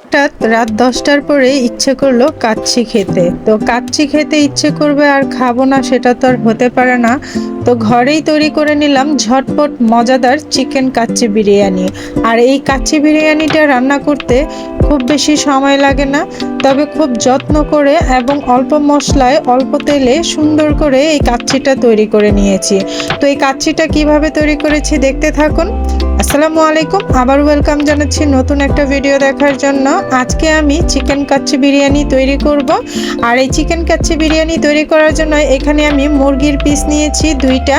হঠাৎ রাত 10টার পরে ইচ্ছে করলো কাচ্চি খেতে। তো কাচ্চি খেতে ইচ্ছে করবে আর খাবো না, সেটা তো আর হতে পারে না। তো ঘরেই তৈরি করে নিলাম ঝটপট মজাদার চিকেন কাচ্চি বিরিয়ানি। আর এই কাচ্চি বিরিয়ানিটা রান্না করতে খুব বেশি সময় লাগে না, তবে খুব যত্ন করে এবং অল্প মশলায় অল্প তেলে সুন্দর করে এই কাচ্চিটা তৈরি করে নিয়েছি। তো এই কাচ্চিটা কিভাবে তৈরি করেছি দেখতে থাকুন। আসসালামু আলাইকুম, আবার ওয়েলকাম জানাচ্ছি নতুন একটা ভিডিও দেখার জন্য। আজকে আমি চিকেন কাচ্চি বিরিয়ানি তৈরি করব। আর এই চিকেন কাচ্চি বিরিয়ানি তৈরি করার জন্য এখানে আমি মুরগির পিস নিয়েছি দুইটা,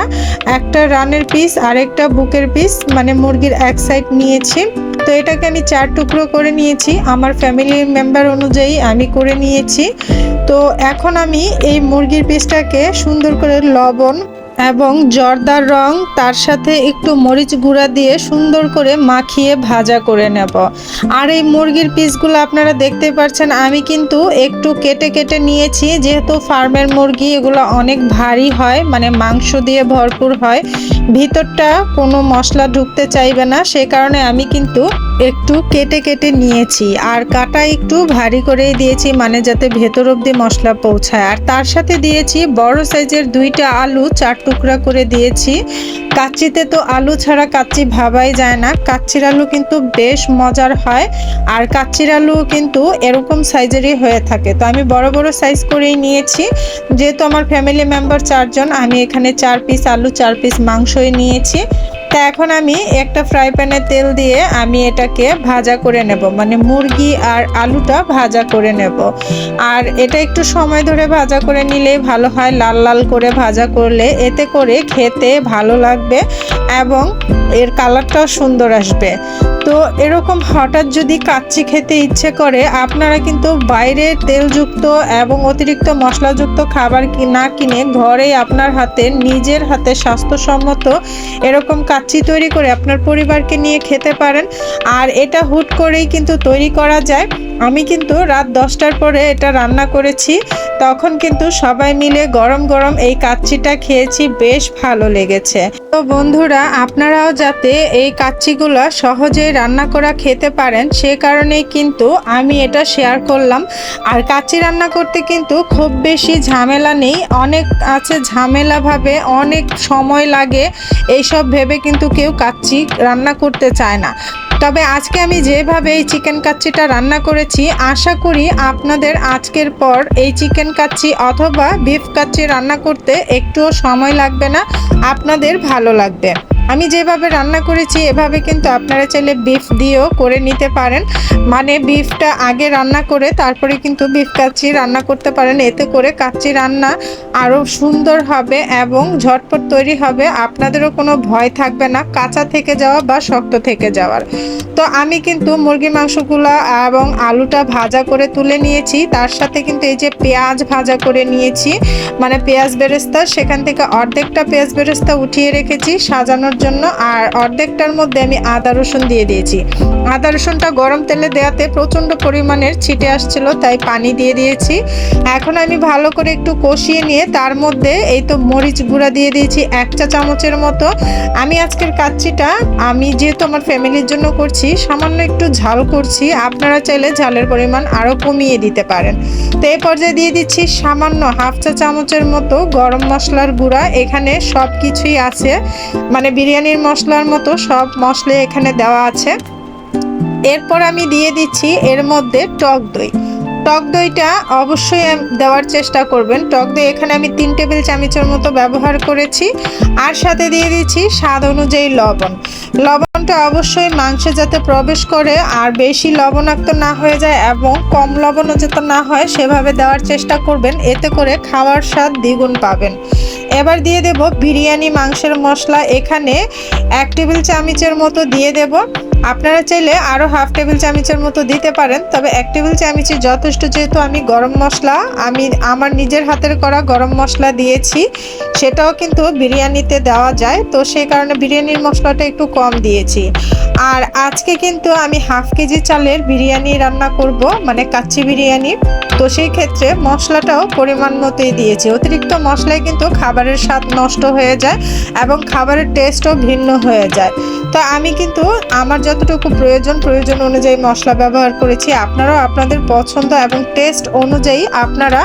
একটা রানের পিস আর একটা বুকের পিস, মানে মুরগির এক সাইড নিয়েছি। তো এটাকে আমি 4 টুকরো করে নিয়েছি, আমার ফ্যামিলির মেম্বার অনুযায়ী আমি করে নিয়েছি। তো এখন আমি এই মুরগির পিসটাকে সুন্দর করে লবণ এবং জর্দার রং তার সাথে একটু মরিচ গুঁড়া দিয়ে সুন্দর করে মাখিয়ে ভাজা করে নেব। আর এই মুরগির পিসগুলো আপনারা দেখতে পাচ্ছেন আমি কিন্তু একটু কেটে কেটে নিয়েছি, যেহেতু ফার্মের মুরগি এগুলো অনেক ভারী হয়, মানে মাংস দিয়ে ভরপুর হয়, ভিতরটা কোনো মশলা ঢুকতে চাইবে না, সে কারণে আমি কিন্তু একটু কেটে কেটে নিয়েছি। আর কাটা একটু ভারী করেই দিয়েছি, মানে যাতে ভেতর অবধি মশলা পৌঁছায়। আর তার সাথে দিয়েছি বড় সাইজের 2টা আলু 4 টুকরা করে দিয়েছি। কাচ্চিতে তো আলু ছাড়া কাচ্চি ভাবাই যায় না, কাচ্চির আলু কিন্তু বেশ মজার হয়। আর কাচ্চির আলু কিন্তু এরকম সাইজেরই হয়ে থাকে। তো আমি বড় বড় সাইজ করেই নিয়েছি, যেহেতু আমার ফ্যামিলি মেম্বার 4 জন, আমি এখানে 4 পিস আলু 4 পিস মাংসই নিয়েছি। তা এখন আমি একটা ফ্রাই প্যানে তেল দিয়ে আমি এটাকে ভাজা করে নেব, মানে মুরগি আর আলুটা ভাজা করে নেব। আর এটা একটু সময় ধরে ভাজা করে নিলেই ভালো হয়, লাল লাল করে ভাজা করলে এতে করে খেতে ভালো লাগবে এবং এর কালারটাও সুন্দর আসবে। তো এরকম হঠাৎ যদি কাচ্চি খেতে ইচ্ছে করে, আপনারা কিন্তু বাইরে তেলযুক্ত এবং অতিরিক্ত মশলাযুক্ত খাবার না কিনে ঘরেই আপনার হাতে নিজের হাতে স্বাস্থ্যসম্মত এরকম কাচ্চি তৈরি করে আপনার পরিবারকে নিয়ে খেতে পারেন। আর এটা হুট করেই কিন্তু তৈরি করা যায়। আমি কিন্তু রাত 10টার পরে এটা রান্না করেছি, তখন কিন্তু সবাই মিলে গরম গরম এই কাচ্চিটা খেয়েছি, বেশ ভালো লেগেছে। তো বন্ধুরা, আপনারাও যাতে এই কাচ্চিগুলো সহজেই রান্না করা খেতে পারেন, সে কারণেই কিন্তু আমি এটা শেয়ার করলাম। আর কাচ্চি রান্না করতে কিন্তু খুব বেশি ঝামেলা নেই, অনেক আছে ঝামেলাভাবে অনেক সময় লাগে, এইসব ভেবে কিন্তু কেউ কাচ্চি রান্না করতে চায় না। তবে আজকে আমি যেভাবে এই চিকেন কাচ্চিটা রান্না করেছি, আশা করি আপনাদের আজকের পর এই চিকেন কাচ্চি অথবা বিফ কাচ্চি রান্না করতে একটুও সময় লাগবে না, আপনাদের ভালো লাগবে। আমি যেভাবে রান্না করেছি এভাবে কিন্তু আপনারা চাইলে বিফ দিয়েও করে নিতে পারেন, মানে বিফটা আগে রান্না করে তারপরে কিন্তু বিফ কাচ্চি রান্না করতে পারেন। এতে করে কাচ্চি রান্না আরও সুন্দর হবে এবং ঝটপট তৈরি হবে, আপনাদেরও কোনো ভয় থাকবে না কাঁচা থেকে যাওয়া বা শক্ত থেকে যাওয়ার। তো আমি কিন্তু মুরগির মাংসগুলো এবং আলুটা ভাজা করে তুলে নিয়েছি, তার সাথে কিন্তু এই যে পেঁয়াজ ভাজা করে নিয়েছি, মানে পেঁয়াজ বেরেস্তা, সেখান থেকে অর্ধেকটা পেঁয়াজ বেরেস্তা উঠিয়ে রেখেছি সাজানোর জন্য, আর অর্ধেকটার মধ্যে আমি আদা রসুন দিয়ে দিয়েছি। আদা রসুনটা গরম তেলে দেওয়াতে প্রচণ্ড পরিমাণের ছিটে আসছিল, তাই পানি দিয়ে দিয়েছি। এখন আমি ভালো করে একটু কষিয়ে নিয়ে তার মধ্যে এই তো মরিচ গুঁড়া দিয়ে দিয়েছি 1 চা চামচের মতো। আমি আজকের কাচ্চিটা আমি যেহেতু আমার ফ্যামিলির জন্য করছি, সামান্য একটু ঝাল করছি, আপনারা চাইলে ঝালের পরিমাণ আরও কমিয়ে দিতে পারেন। তো এই পর্যায়ে দিয়ে দিচ্ছি সামান্য 1/2 চা চামচের মতো গরম মশলার গুঁড়া। এখানে সব কিছুই আছে, মানে বিরিয়ানির মশলার মতো সব মশলা এখানে দেওয়া আছে। এরপর আমি দিয়ে দিচ্ছি এর মধ্যে টক দই। টক দইটা অবশ্যই দেওয়ার চেষ্টা করবেন। টক দই এখানে আমি 3 টেবিল চামচের মতো ব্যবহার করেছি। আর সাথে দিয়ে দিচ্ছি স্বাদ অনুযায়ী লবণ। লবণটা অবশ্যই মাংসে যাতে প্রবেশ করে আর বেশি লবণাক্ত না হয়ে যায় এবং কম লবণও যাতে না হয় সেভাবে দেওয়ার চেষ্টা করবেন, এতে করে খাওয়ার স্বাদ দ্বিগুণ পাবেন। এবার দিয়ে দেব বিরিয়ানি মাংসের মশলা, এখানে 1 টেবিল চামচের মতো দিয়ে দেব। আপনারা চাইলে আরও 1/2 টেবিল চামচের মতো দিতে পারেন, তবে 1 টেবিল চামচই যথেষ্ট, যেহেতু আমি গরম মশলা আমি আমার নিজের হাতের করা গরম মশলা দিয়েছি, সেটাও কিন্তু বিরিয়ানিতে দেওয়া যায়, তো সেই কারণে বিরিয়ানির মশলাটা একটু কম দিয়েছি। আর আজকে কিন্তু আমি 1/2 কেজি চালের বিরিয়ানি রান্না করব, মানে কাচ্চি বিরিয়ানি। তো সেই ক্ষেত্রে মশলাটাও পরিমাণ মতোই দিয়েছি। অতিরিক্ত মশলায় কিন্তু খাবারের স্বাদ নষ্ট হয়ে যায় এবং খাবারের টেস্টও ভিন্ন হয়ে যায়। তো আমি কিন্তু আমার যতটুকু প্রয়োজন অনুযায়ী মশলা ব্যবহার করেছি। আপনারাও আপনাদের পছন্দ এবং টেস্ট অনুযায়ী আপনারা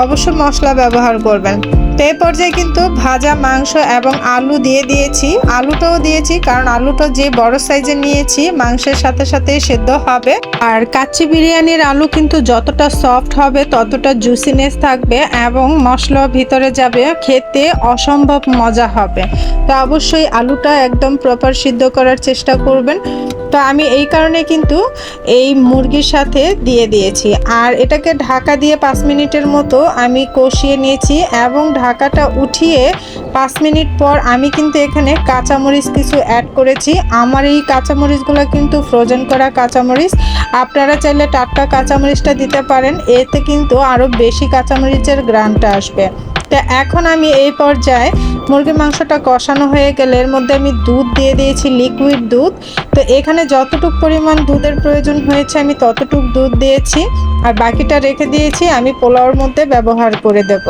অবশ্যই মশলা ব্যবহার করবেন। তো এই পর্যায়ে কিন্তু ভাজা মাংস এবং আলু দিয়ে দিয়েছি, আলুটাও দিয়েছি কারণ আলুটা যে বড় সাইজের নিয়েছি মাংসের সাথে সাথে সেদ্ধ হবে। আর কাচ্চি বিরিয়ানির আলু কিন্তু যতটা সফট হবে ততটা জুসিনেস থাকবে এবং মশলা ভিতরে যাবে, খেতে অসম্ভব মজা হবে। তো অবশ্যই আলুটা একদম প্রপার সিদ্ধ করার চেষ্টা করবেন। তো আমি এই কারণে কিন্তু এই মুরগির সাথে দিয়ে দিয়েছি আর এটাকে ঢাকা দিয়ে 5 মিনিটের মতো আমি কষিয়ে নিয়েছি এবং ঢাকাটা উঠিয়ে 5 মিনিট পর আমি কিন্তু এখানে কাঁচামরিচ কিছু অ্যাড করেছি। আমার এই কাঁচামরিচগুলো কিন্তু ফ্রোজেন করা কাঁচামরিচ, আপনারা চাইলে টাটকা কাঁচামরিচটা দিতে পারেন, এতে কিন্তু আরও বেশি কাঁচামরিচের গ্রানটা আসবে। তো এখন আমি এই পর্যায়ে মুরগির মাংসটা কষানো হয়ে গেলে এর মধ্যে আমি দুধ দিয়ে দিয়েছি, লিকুইড দুধ। তো এখানে যতটুকু পরিমাণ দুধের প্রয়োজন হয়েছে আমি ততটুকু দুধ দিয়েছি আর বাকিটা রেখে দিয়েছি আমি পোলাওর মধ্যে ব্যবহার করে দেব।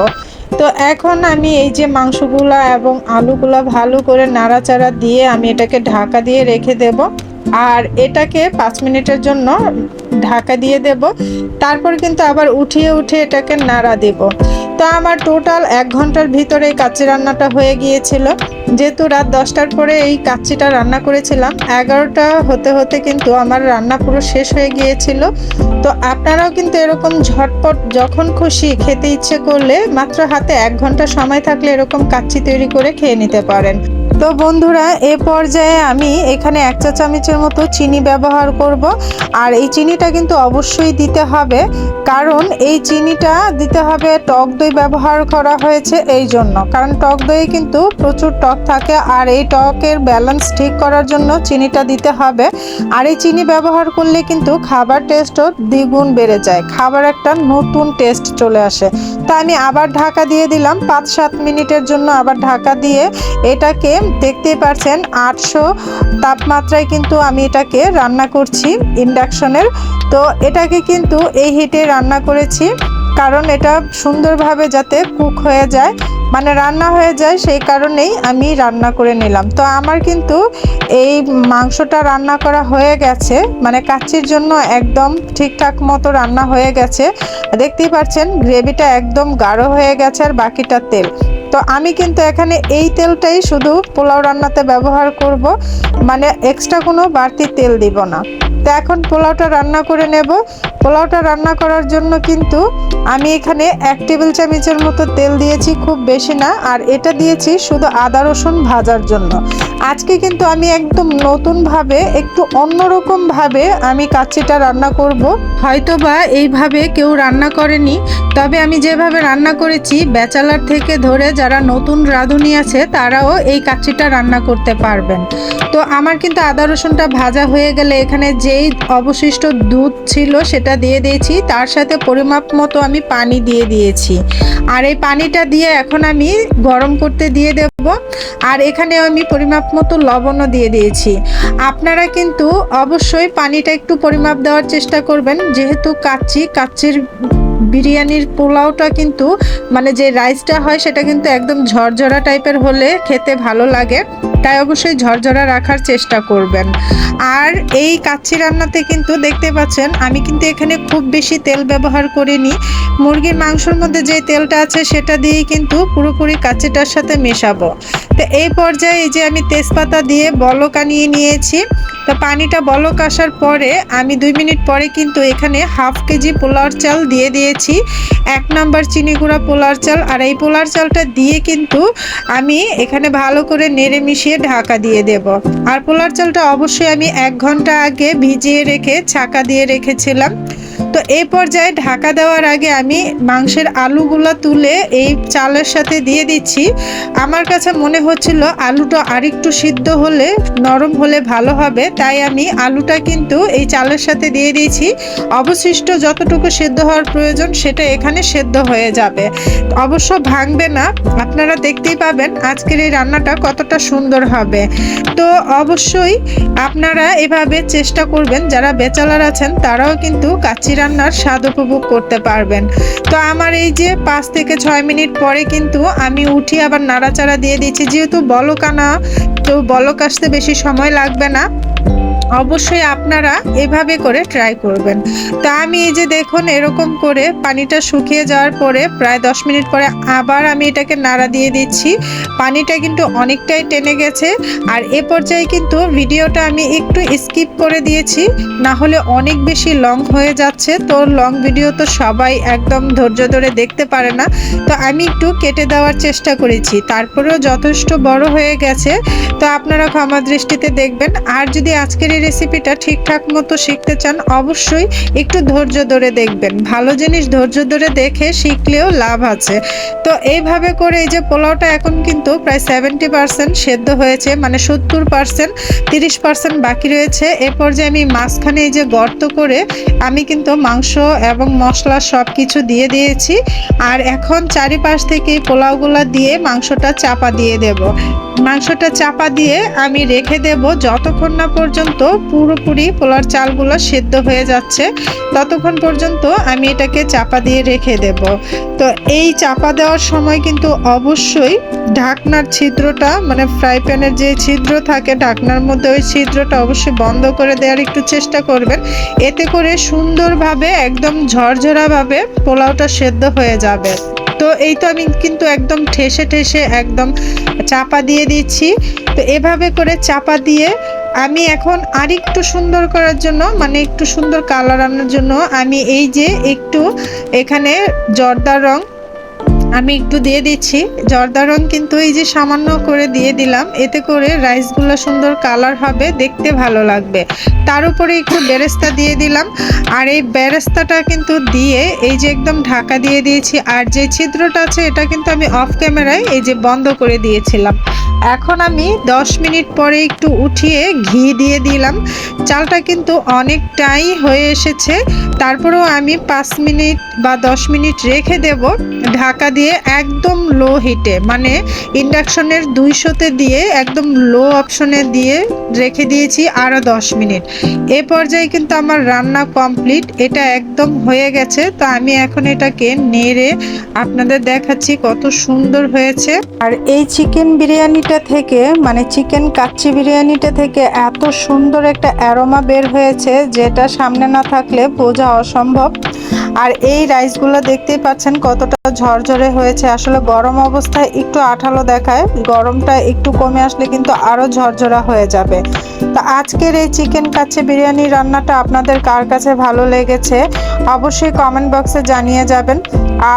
তো এখন আমি এই যে মাংসগুলা এবং আলুগুলা ভালো করে নাড়াচাড়া দিয়ে আমি এটাকে ঢাকা দিয়ে রেখে দেব আর এটাকে 5 মিনিটের জন্য ঢাকা দিয়ে দেব। তারপর কিন্তু আবার উঠিয়ে এটাকে নাড়া দেব। তো আমার টোটাল 1 ঘন্টার ভিতরে এই কাচ্চি রান্নাটা হয়ে গিয়েছিল। যেহেতু রাত 10টার পরে এই কাচ্চিটা রান্না করেছিলাম, 11টা হতে হতে কিন্তু আমার রান্না পুরো শেষ হয়ে গিয়েছিল। তো আপনারাও কিন্তু এরকম ঝটপট যখন খুশি খেতে ইচ্ছে করলে মাত্র হাতে 1 ঘন্টা সময় থাকলে এরকম কাচ্চি তৈরি করে খেয়ে নিতে পারেন। তো বন্ধুরা এ পর্যায়ে আমি এখানে 1 চা চামচের মতো চিনি ব্যবহার করব আর এই চিনিটা কিন্তু অবশ্যই দিতে হবে কারণ এই চিনিটা দিতে হবে, টক দই ব্যবহার করা হয়েছে এই জন্য, কারণ টক দইয়ে কিন্তু প্রচুর টক থাকে আর এই টকের ব্যালেন্স ঠিক করার জন্য চিনিটা দিতে হবে। আর এই চিনি ব্যবহার করলে কিন্তু খাবার টেস্টও দ্বিগুণ বেড়ে যায়, খাবার একটা নতুন টেস্ট চলে আসে। তা আমি আবার ঢাকা দিয়ে দিলাম 5-7 মিনিটের জন্য, আবার ঢাকা দিয়ে এটাকে দেখতেই পাচ্ছেন 800 তাপমাত্রায় কিন্তু আমি এটাকে রান্না করছি ইন্ডাকশনের। তো এটাকে কিন্তু এই হিটে রান্না করেছি কারণ এটা সুন্দরভাবে যাতে কুক হয়ে যায়, মানে রান্না হয়ে যায়, সেই কারণেই আমি রান্না করে নিলাম। তো আমার কিন্তু এই মাংসটা রান্না করা হয়ে গেছে, মানে কাচ্চির জন্য একদম ঠিকঠাক মতো রান্না হয়ে গেছে। দেখতেই পাচ্ছেন গ্রেভিটা একদম গাঢ় হয়ে গেছে আর বাকিটা তেল। তো আমি কিন্তু এখানে এই তেলটাই শুধু পোলাও রান্নাতে ব্যবহার করব, মানে এক্সট্রা কোনো বাড়তি তেল দিব না। তো এখন পোলাওটা রান্না করে নেব। পোলাওটা রান্না করার জন্য কিন্তু আমি এখানে 1 টেবিল চামচের মতো তেল দিয়েছি, খুব বেশি না, আর এটা দিয়েছি শুধু আদা রসুন ভাজার জন্য। আজকে কিন্তু আমি একদম নতুনভাবে একটু অন্যরকমভাবে আমি কাচ্চিটা রান্না করব। হয়তোবা এইভাবে কেউ রান্না করেনি, তবে আমি যেভাবে রান্না করেছি ব্যাচেলার থেকে ধরে যারা নতুন রাঁধুনি আছে তারাও এই কাচ্চিটা রান্না করতে পারবেন। তো আমার কিন্তু আদা রসুনটা ভাজা হয়ে গেলে এখানে যেই অবশিষ্ট দুধ ছিল সেটা দিয়ে দিয়েছি, তার সাথে পরিমাপ মতো আমি পানি দিয়ে দিয়েছি আর এই পানিটা দিয়ে এখন আমি গরম করতে দিয়ে দেব। আর এখানে আমি পরিমাপ মতো লবণও দিয়ে দিয়েছি। আপনারা কিন্তু অবশ্যই পানিটা একটু পরিমাপ দেওয়ার চেষ্টা করবেন, যেহেতু কাচ্চির বিরিয়ানির পোলাওটা কিন্তু মানে যে রাইসটা হয় সেটা কিন্তু একদম ঝরঝরা টাইপের হলে খেতে ভালো লাগে, তাই অবশ্যই ঝরঝরা রাখার চেষ্টা করবেন। আর এই কাচ্চি রান্নাতে কিন্তু দেখতে পাচ্ছেন আমি কিন্তু এখানে খুব বেশি তেল ব্যবহার করিনি, মুরগির মাংসের মধ্যে যে তেলটা আছে সেটা দিয়েই কিন্তু পুরোপুরি কাচ্চিটার সাথে মেশাবো। তো এই পর্যায়ে এই যে আমি তেজপাতা দিয়ে বলক আনিয়ে নিয়েছি। তো পানিটা বলক আসার পরে আমি 2 মিনিট পরে কিন্তু এখানে হাফ কেজি পোলাওর চাল দিয়ে দিয়েছি, 1 নাম্বার চিনি গুঁড়া পোলাওর চাল। আর এই পোলাওর চালটা দিয়ে কিন্তু আমি এখানে ভালো করে নেড়ে মিশিয়ে ঢাকা দিয়ে দেব। আর পোলাওর চালটা অবশ্যই আমি 1 ঘন্টা আগে ভিজিয়ে রেখে ছাকা দিয়ে রেখেছিলাম। তো এই পর্যায়ে ঢাকা দেওয়ার আগে আমি মাংসের আলুগুলো তুলে এই চালের সাথে দিয়ে দিচ্ছি। আমার কাছে মনে হচ্ছিল আলুটা আরেকটু সিদ্ধ হলে নরম হলে ভালো হবে, তাই আমি আলুটা কিন্তু এই চালের সাথে দিয়ে দিয়েছি। অবশিষ্ট যতটুকু সিদ্ধ হওয়ার প্রয়োজন সেটা এখানে সিদ্ধ হয়ে যাবে, অবশ্য ভাঙবে না। আপনারা দেখতেই পাবেন আজকের এই রান্নাটা কতটা সুন্দর হবে। তো অবশ্যই আপনারা এভাবে চেষ্টা করবেন, যারা ব্যাচেলার আছেন তারাও কিন্তু কাচ্চি রান্নার স্বাদ উপভোগ করতে পারবেন। তো আমার এই যে 5 থেকে 6 মিনিট পরে কিন্তু আমি উঠি আবার নাড়াচাড়া দিয়ে দিচ্ছি, যেহেতু বলক আনা, তো বলক আসতে বেশি সময় লাগবে না। অবশ্যই আপনারা এভাবে করে ট্রাই করবেন। তো আমি এই যে দেখুন এরকম করে পানিটা শুকিয়ে যাওয়ার পরে প্রায় 10 মিনিট পরে আবার আমি এটাকে নাড়া দিয়ে দিচ্ছি। পানিটা কিন্তু অনেকটাই টেনে গেছে। আর এ পর্যায়ে কিন্তু ভিডিওটা আমি একটু স্কিপ করে দিয়েছি, না হলে অনেক বেশি লং হয়ে যাচ্ছে। তো লং ভিডিও তো সবাই একদম ধৈর্য ধরে দেখতে পারে না, তো আমি একটু কেটে দেওয়ার চেষ্টা করেছি, তারপরেও যথেষ্ট বড় হয়ে গেছে। তো আপনারা ক্ষমা দৃষ্টিতে দেখবেন। আর যদি আজকের এই রেসিপিটা ঠিকঠাক মতো শিখতে চান অবশ্যই একটু ধৈর্য ধরে দেখবেন। ভালো জিনিস ধৈর্য ধরে দেখে শিখলেও লাভ আছে। তো এইভাবে করে এই যে পোলাওটা এখন কিন্তু প্রায় 70% সেদ্ধ হয়েছে, মানে 70%, 30% বাকি রয়েছে। এ পর্যায়ে আমি মাঝখানে এই যে গর্ত করে আমি কিন্তু মাংস এবং মশলা সব কিছু দিয়ে দিয়েছি। আর এখন চারিপাশ থেকে পোলাওগুলা দিয়ে মাংসটা চাপা দিয়ে দেব। মাংসটা চাপা দিয়ে আমি রেখে দেব যতক্ষণ না পর্যন্ত পুরোপুরি পোলার চালগুলো সেদ্ধ হয়ে যাচ্ছে, ততক্ষণ পর্যন্ত আমি এটাকে চাপা দিয়ে রেখে দেব। তো এই চাপা দেওয়ার সময় কিন্তু অবশ্যই ঢাকনার ছিদ্রটা, মানে ফ্রাই প্যানের যে ছিদ্র থাকে ঢাকনার মধ্যে, ওই ছিদ্রটা অবশ্যই বন্ধ করে দেওয়ার একটু চেষ্টা করবেন। এতে করে সুন্দরভাবে একদম ঝরঝরাভাবে পোলাওটা সেদ্ধ হয়ে যাবে। তো এই তো আমি কিন্তু একদম ঠেসে ঠেসে একদম চাপা দিয়ে দিচ্ছি। তো এভাবে করে চাপা দিয়ে আমি এখন আরেকটু সুন্দর করার জন্য, মানে একটু সুন্দর কালার আনার জন্য আমি এই যে একটু এখানে জর্দা রং আমি একটু দিয়ে দিচ্ছি। জর্দা রং কিন্তু এই যে সামান্য করে দিয়ে দিলাম, এতে করে রাইসগুলো সুন্দর কালার হবে, দেখতে ভালো লাগবে। তার উপরে একটু বেরেস্তা দিয়ে দিলাম। আর এই বেরেস্তাটা কিন্তু দিয়ে এই যে একদম ঢাকা দিয়ে দিয়েছি। আর যে ছিদ্রটা আছে এটা কিন্তু আমি অফ ক্যামেরায় এই যে বন্ধ করে দিয়েছিলাম। এখন আমি 10 মিনিট পরে একটু উঠিয়ে ঘি দিয়ে দিলাম। চালটা কিন্তু অনেকটাই হয়ে এসেছে, তারপরেও আমি 5 মিনিট বা 10 মিনিট রেখে দেব ঢাকা দিয়ে একদম লো হিটে, মানে ইন্ডাকশনের 200-তে দিয়ে একদম লো অপশনে দিয়ে রেখে দিয়েছি আরও 10 মিনিট। এ পর্যায়ে কিন্তু আমার রান্না কমপ্লিট, এটা একদম হয়ে গেছে। তো আমি এখন এটাকে নেড়ে আপনাদের দেখাচ্ছি কত সুন্দর হয়েছে। আর এই চিকেন বিরিয়ানিটা থেকে, মানে চিকেন কাচ্চি বিরিয়ানিটা থেকে এত সুন্দর একটা অ্যারোমা বের হয়েছে যেটা সামনে না থাকলে বোঝা অসম্ভব। আর এই রাইসগুলো দেখতেই পাচ্ছেন কতটা ঝরঝরে হয়েছে। আসলে গরম অবস্থায় একটু আঠালো দেখায়, গরমটা একটু কমে আসলে কিন্তু আরও ঝরঝরা হয়ে যাবে। তো আজকের এই চিকেন কাচ্চি বিরিয়ানি রান্নাটা আপনাদের কার কাছে ভালো লেগেছে অবশ্যই কমেন্ট বক্সে জানিয়ে যাবেন।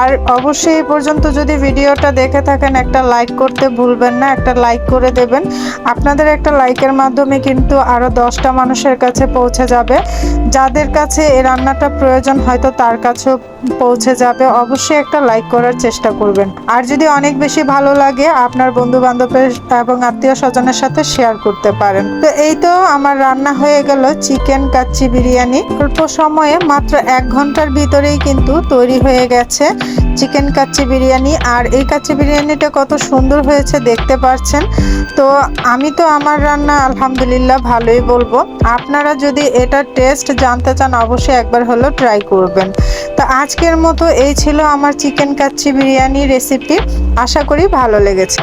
আর অবশ্যই এই পর্যন্ত যদি ভিডিওটা দেখে থাকেন একটা লাইক করতে ভুলবেন না, একটা লাইক করে দেবেন। আপনাদের একটা লাইকের মাধ্যমে কিন্তু আরও 10টা মানুষের কাছে পৌঁছে যাবে। যাদের কাছে এই রান্নাটা প্রয়োজন হয়তো তার কাছেও পৌঁছে যাবে। অবশ্যই একটা লাইক করার চেষ্টা করবেন। আর যদি অনেক বেশি ভালো লাগে আপনার বন্ধু বান্ধবের এবং আত্মীয় স্বজনের সাথে শেয়ার করতে পারেন। তো এই তো আমার রান্না হয়ে গেল চিকেন কাচ্চি বিরিয়ানি। অল্প সময়ে মাত্র 1 ঘন্টার ভিতরেই কিন্তু তৈরি হয়ে গেছে চিকেন কাচ্চি বিরিয়ানি। আর এই কাচ্চি বিরিয়ানিটা কত সুন্দর হয়েছে দেখতে পাচ্ছেন। তো আমি তো আমার রান্না আলহামদুলিল্লাহ ভালোই বলবো। আপনারা যদি এটা টেস্ট জানতে চান অবশ্যই একবার হলেও ট্রাই করবেন। তো আজকের মতো এই ছিল আমার চিকেন কাচ্চি বিরিয়ানি রেসিপি। আশা করি ভালো লেগেছে।